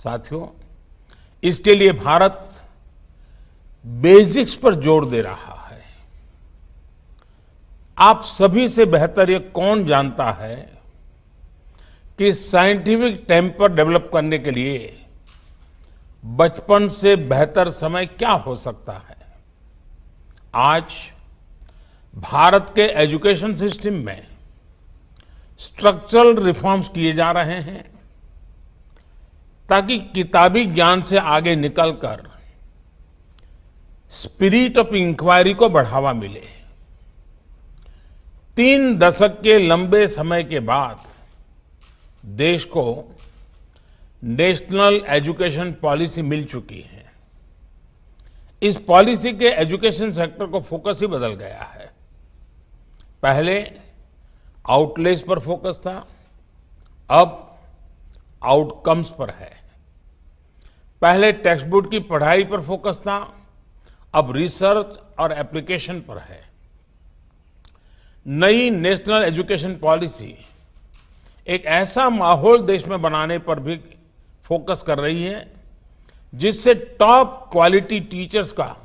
साथियों, इसके लिए भारत बेसिक्स पर जोर दे रहा है। आप सभी से बेहतर ये कौन जानता है कि साइंटिफिक टेम्पर डेवलप करने के लिए बचपन से बेहतर समय क्या हो सकता है। आज भारत के एजुकेशन सिस्टम में स्ट्रक्चरल रिफॉर्म्स किए जा रहे हैं ताकि किताबी ज्ञान से आगे निकलकर स्पिरिट ऑफ इंक्वायरी को बढ़ावा मिले। 3 दशक के लंबे समय के बाद देश को नेशनल एजुकेशन पॉलिसी मिल चुकी है। इस पॉलिसी के एजुकेशन सेक्टर को फोकस ही बदल गया है। पहले आउटलेस पर फोकस था, अब आउटकम्स पर है। पहले टेक्स्ट बुक की पढ़ाई पर फोकस था, अब रिसर्च और एप्लीकेशन पर है। नई नेशनल एजुकेशन पॉलिसी एक ऐसा माहौल देश में बनाने पर भी फोकस कर रही है जिससे टॉप क्वालिटी टीचर्स का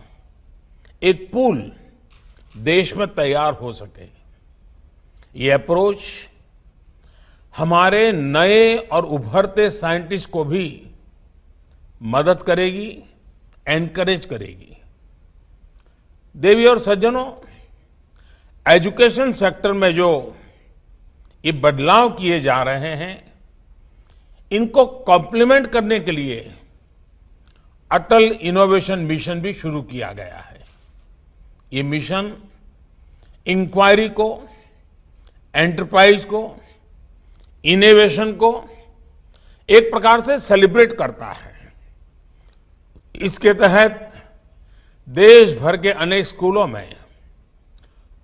एक पूल देश में तैयार हो सके। ये अप्रोच हमारे नए और उभरते साइंटिस्ट को भी मदद करेगी, एनकरेज करेगी। देवी और सज्जनों, एजुकेशन सेक्टर में जो ये बदलाव किए जा रहे हैं, इनको कॉम्प्लीमेंट करने के लिए अटल इनोवेशन मिशन भी शुरू किया गया है। ये मिशन इंक्वायरी को, एंटरप्राइज को, इनोवेशन को एक प्रकार से सेलिब्रेट करता है। इसके तहत देश भर के अनेक स्कूलों में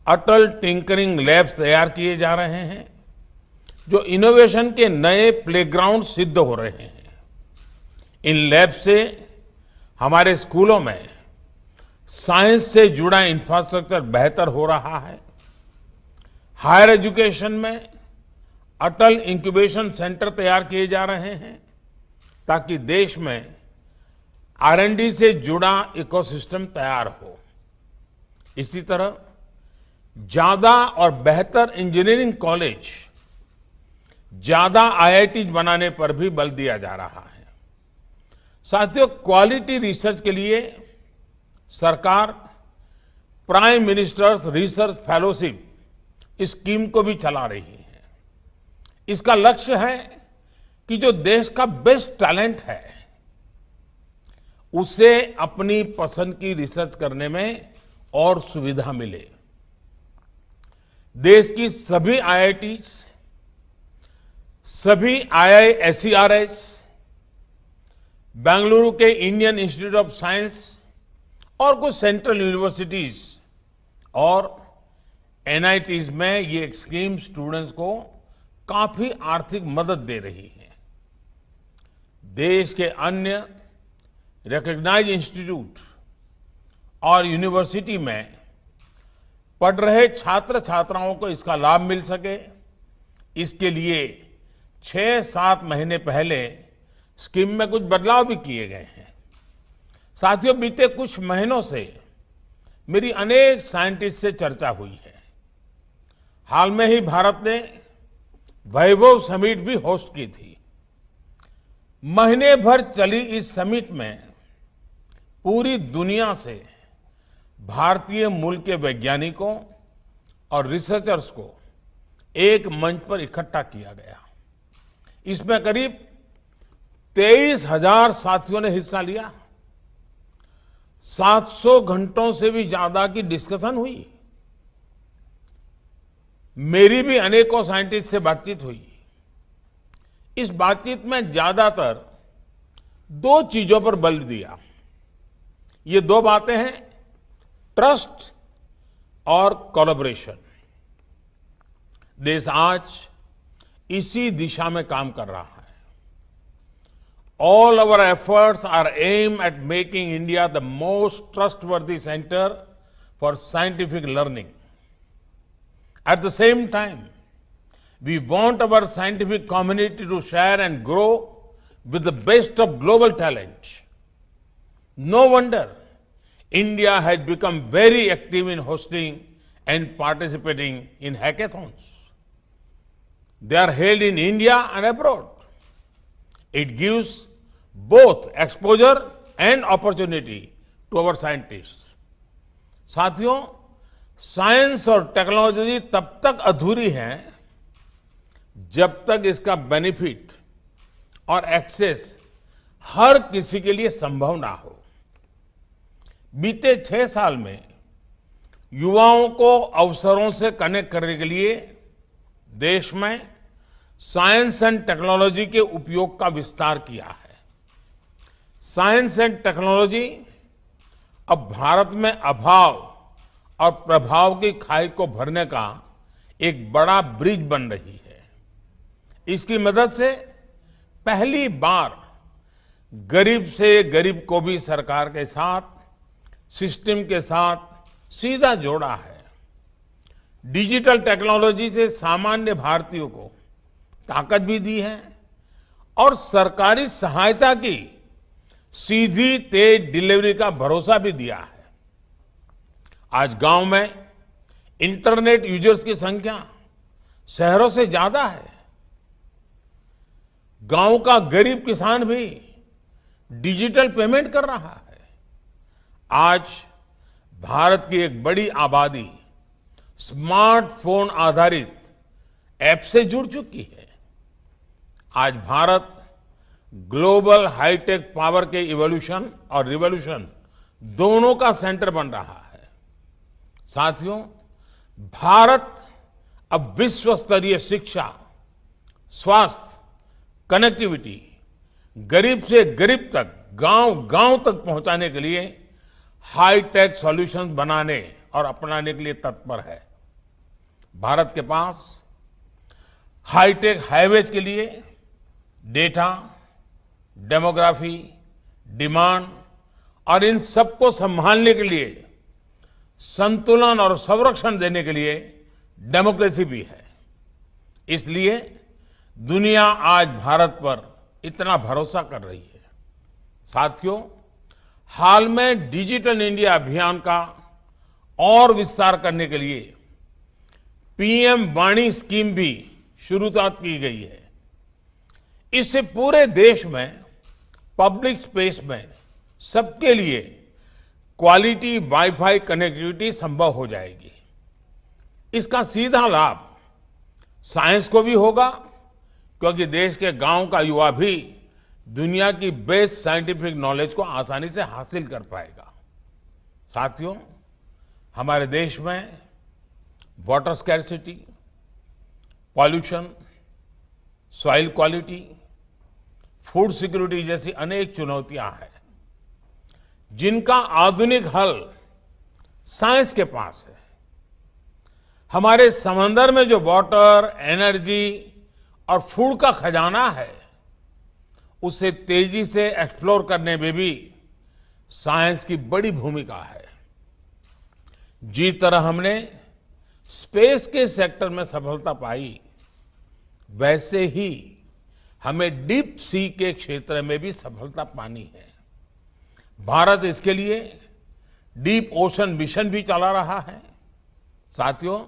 अटल टिंकरिंग लैब्स तैयार किए जा रहे हैं जो इनोवेशन के नए प्लेग्राउंड सिद्ध हो रहे हैं। इन लैब से हमारे स्कूलों में साइंस से जुड़ा इंफ्रास्ट्रक्चर बेहतर हो रहा है। हायर एजुकेशन में अटल इंक्यूबेशन सेंटर तैयार किए जा रहे हैं ताकि देश में R&D से जुड़ा इकोसिस्टम तैयार हो। इसी तरह ज्यादा और बेहतर इंजीनियरिंग कॉलेज, ज्यादा IITs बनाने पर भी बल दिया जा रहा है। साथियों, क्वालिटी रिसर्च के लिए सरकार prime ministers research fellowship scheme को भी चला रही है। इसका लक्ष्य है कि जो देश का बेस्ट टैलेंट है उसे अपनी पसंद की रिसर्च करने में और सुविधा मिले। देश की सभी IITs, सभी IISERs, बेंगलुरु के इंडियन इंस्टीट्यूट ऑफ साइंस और कुछ सेंट्रल यूनिवर्सिटीज और NITs में ये स्कीम स्टूडेंट्स को काफी आर्थिक मदद दे रही है। देश के अन्य रिकॉग्नाइज्ड इंस्टीट्यूट और यूनिवर्सिटी में पढ़ रहे छात्र छात्राओं को इसका लाभ मिल सके, इसके लिए 6-7 महीने पहले स्कीम में कुछ बदलाव भी किए गए हैं। साथियों, बीते कुछ महीनों से मेरी अनेक साइंटिस्ट से चर्चा हुई है। हाल में ही भारत ने वैभव समिट भी होस्ट की थी। महीने भर चली इस समिट में पूरी दुनिया से भारतीय मूल के वैज्ञानिकों और रिसर्चर्स को एक मंच पर इकट्ठा किया गया। इसमें करीब 23,000 साथियों ने हिस्सा लिया। 700 घंटों से भी ज्यादा की डिस्कशन हुई। मेरी भी अनेकों साइंटिस्ट से बातचीत हुई। इस बातचीत में ज्यादातर 2 चीजों पर बल दिया। ये 2 बातें हैं, ट्रस्ट और कोलैबोरेशन। देश आज इसी दिशा में काम कर रहा है। All our efforts are aimed at making India the most trustworthy center for scientific learning. At the same time, we want our scientific community to share and grow with the best of global talent. No wonder India has become very active in hosting and participating in hackathons. They are held in India and abroad. It gives both exposure and opportunity to our scientists. साथियों, science और technology तब तक अधूरी है जब तक इसका benefit और एक्सेस हर किसी के लिए संभव ना हो। बीते 6 साल में युवाओं को अवसरों से कनेक्ट करने के लिए देश में साइंस एंड टेक्नोलॉजी के उपयोग का विस्तार किया है। साइंस एंड टेक्नोलॉजी अब भारत में अभाव और प्रभाव की खाई को भरने का एक बड़ा ब्रिज बन रही है। इसकी मदद से पहली बार गरीब से गरीब को भी सरकार के साथ, सिस्टम के साथ सीधा जोड़ा है। डिजिटल टेक्नोलॉजी से सामान्य भारतीयों को ताकत भी दी है और सरकारी सहायता की सीधी तेज डिलीवरी का भरोसा भी दिया है। आज गांव में इंटरनेट यूजर्स की संख्या शहरों से ज्यादा है। गांव का गरीब किसान भी डिजिटल पेमेंट कर रहा है। आज भारत की एक बड़ी आबादी स्मार्टफोन आधारित ऐप से जुड़ चुकी है। आज भारत ग्लोबल हाईटेक पावर के इवोल्यूशन और रिवोल्यूशन दोनों का सेंटर बन रहा है। साथियों, भारत अब विश्व स्तरीय शिक्षा, स्वास्थ्य, कनेक्टिविटी, गरीब से गरीब तक, गांव-गांव तक पहुंचाने के लिए हाईटेक सॉल्यूशंस बनाने और अपनाने के लिए तत्पर है। भारत के पास हाईटेक हाईवेज के लिए डेटा, डेमोग्राफी, डिमांड और इन सबको संभालने के लिए संतुलन और संरक्षण देने के लिए डेमोक्रेसी भी है। इसलिए दुनिया आज भारत पर इतना भरोसा कर रही है। साथियों, हाल में डिजिटल इंडिया अभियान का और विस्तार करने के लिए पीएम वाणी स्कीम भी शुरुआत की गई है। इससे पूरे देश में पब्लिक स्पेस में सबके लिए क्वालिटी वाईफाई कनेक्टिविटी संभव हो जाएगी। इसका सीधा लाभ साइंस को भी होगा, क्योंकि देश के गांव का युवा भी दुनिया की बेस्ट साइंटिफिक नॉलेज को आसानी से हासिल कर पाएगा। साथियों, हमारे देश में water scarcity, pollution, soil quality, food security जैसी अनेक चुनौतियां हैं, जिनका आधुनिक हल साइंस के पास है। हमारे समंदर में जो वाटर, एनर्जी और फूड का खजाना है, उसे तेजी से एक्सप्लोर करने में भी साइंस की बड़ी भूमिका है। जिस तरह हमने स्पेस के सेक्टर में सफलता पाई, वैसे ही हमें डीप सी के क्षेत्र में भी सफलता पानी है। भारत इसके लिए डीप ओशन मिशन भी चला रहा है। साथियों,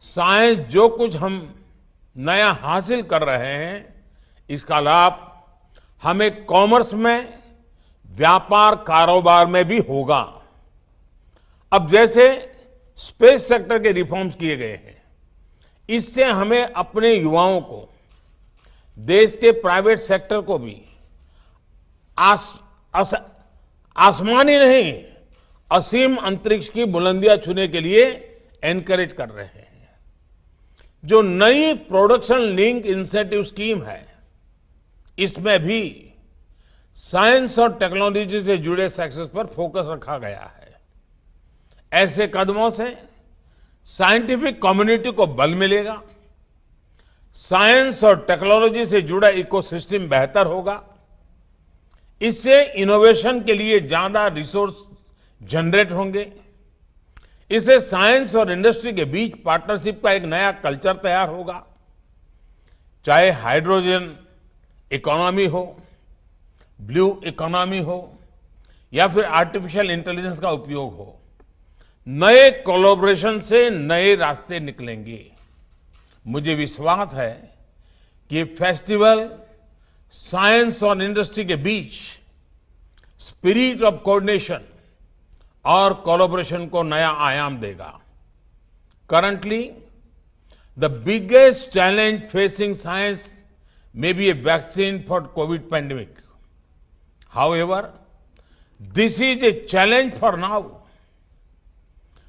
साइंस जो कुछ हम नया हासिल कर रहे हैं, इसका लाभ हमें कॉमर्स में, व्यापार कारोबार में भी होगा। अब जैसे स्पेस सेक्टर के रिफॉर्म्स किए गए हैं, इससे हमें अपने युवाओं को, देश के प्राइवेट सेक्टर को भी आसमानी नहीं, असीम अंतरिक्ष की बुलंदियां छूने के लिए एनकरेज कर रहे हैं। जो नई प्रोडक्शन लिंक इंसेंटिव स्कीम है, इसमें भी साइंस और टेक्नोलॉजी से जुड़े सेक्टर्स पर फोकस रखा गया है। ऐसे कदमों से साइंटिफिक कम्युनिटी को बल मिलेगा, साइंस और टेक्नोलॉजी से जुड़ा इकोसिस्टम बेहतर होगा। इससे इनोवेशन के लिए ज्यादा रिसोर्स जनरेट होंगे। इससे साइंस और इंडस्ट्री के बीच पार्टनरशिप का एक नया कल्चर तैयार होगा। चाहे हाइड्रोजन इकोनॉमी हो, ब्लू इकोनॉमी हो या फिर आर्टिफिशियल इंटेलिजेंस का उपयोग हो, नए कोलैबोरेशन से नए रास्ते निकलेंगे। मुझे विश्वास है कि ये फेस्टिवल साइंस और इंडस्ट्री के बीच स्पिरिट ऑफ कोऑर्डिनेशन और कोलैबोरेशन को नया आयाम देगा। Currently the biggest challenge facing science may be a vaccine for COVID pandemic. However, this is a challenge for now.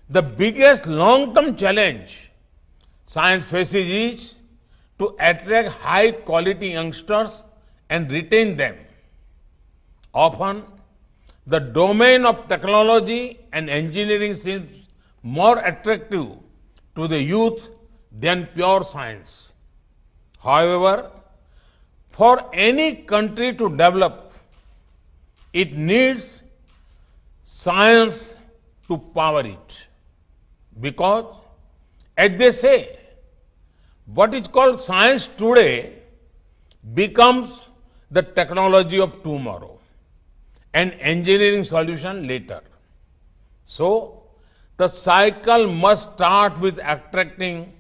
The biggest long-term challenge science faces is to attract high-quality youngsters and retain them. Often, the domain of technology and engineering seems more attractive to the youth than pure science. However, for any country to develop, it needs science to power it. Because, as they say, what is called science today becomes the technology of tomorrow and engineering solution later. So, the cycle must start with attracting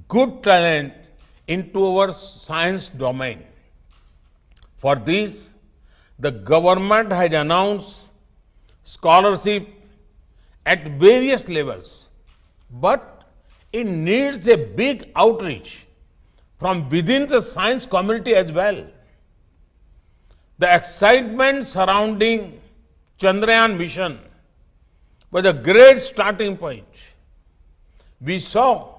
good talent into our science domain. For this, the government has announced scholarship at various levels, but it needs a big outreach from within the science community as well. The excitement surrounding Chandrayaan mission was a great starting point. We saw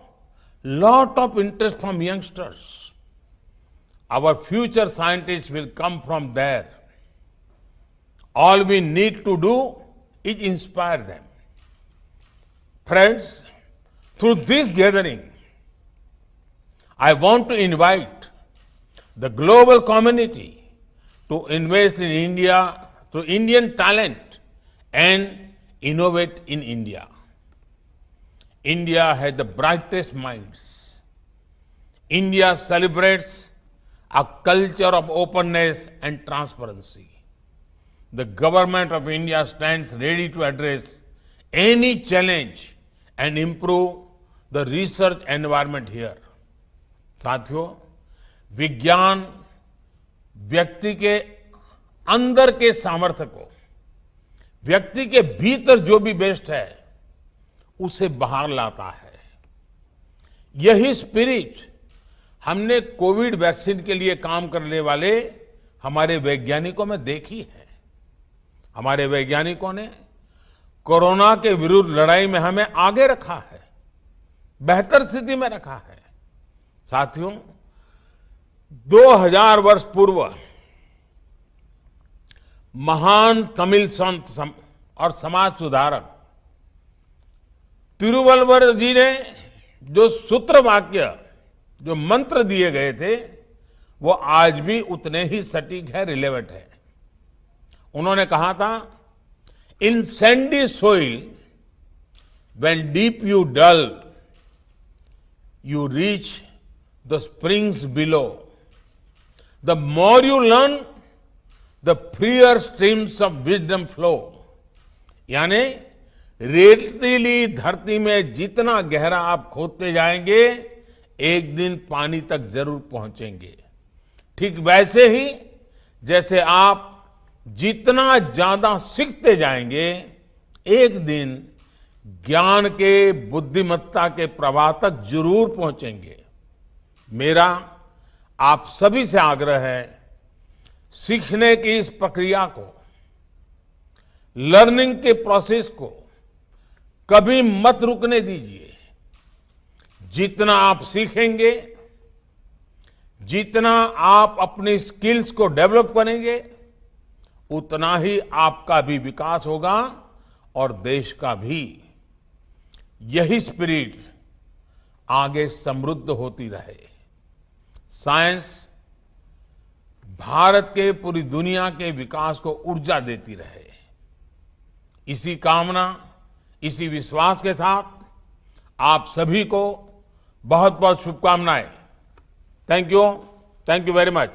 lot of interest from youngsters. Our future scientists will come from there. All we need to do is inspire them. Friends, through this gathering, I want to invite the global community to invest in India, to Indian talent and innovate in India. India has the brightest minds. India celebrates a culture of openness and transparency. The government of India stands ready to address any challenge and improve the research environment here. साथियों, विज्ञान व्यक्ति के अंदर के सामर्थ्य को, व्यक्ति के भीतर जो भी बेस्ट है, उसे बाहर लाता है। यही स्पिरिट हमने कोविड वैक्सीन के लिए काम करने वाले हमारे वैज्ञानिकों में देखी है। हमारे वैज्ञानिकों ने कोरोना के विरुद्ध लड़ाई में हमें आगे रखा है, बेहतर स्थिति में रखा है। साथियों, 2000 वर्ष पूर्व महान तमिल संत और समाज सुधारक तिरुवल्लुवर जी ने जो सूत्र वाक्य, जो मंत्र दिए गए थे, वो आज भी उतने ही सटीक है, रिलेवेंट है। उन्होंने कहा था, in sandy soil when deep you delve you reach the springs below, the more you learn the freer streams of wisdom flow. यानी रेतीली धरती में जितना गहरा आप खोदते जाएंगे, एक दिन पानी तक जरूर पहुंचेंगे। ठीक वैसे ही जैसे आप जितना ज्यादा सीखते जाएंगे, एक दिन ज्ञान के, बुद्धिमत्ता के प्रवाह तक जरूर पहुंचेंगे। मेरा आप सभी से आग्रह है, सीखने की इस प्रक्रिया को, लर्निंग के प्रोसेस को कभी मत रुकने दीजिए। जितना आप सीखेंगे, जितना आप अपनी स्किल्स को डेवलप करेंगे, उतना ही आपका भी विकास होगा और देश का भी। यही स्पिरिट आगे समृद्ध होती रहे। साइंस भारत के, पूरी दुनिया के विकास को ऊर्जा देती रहे। इसी कामना, इसी विश्वास के साथ आप सभी को बहुत बहुत शुभकामनाएं। Thank you very much.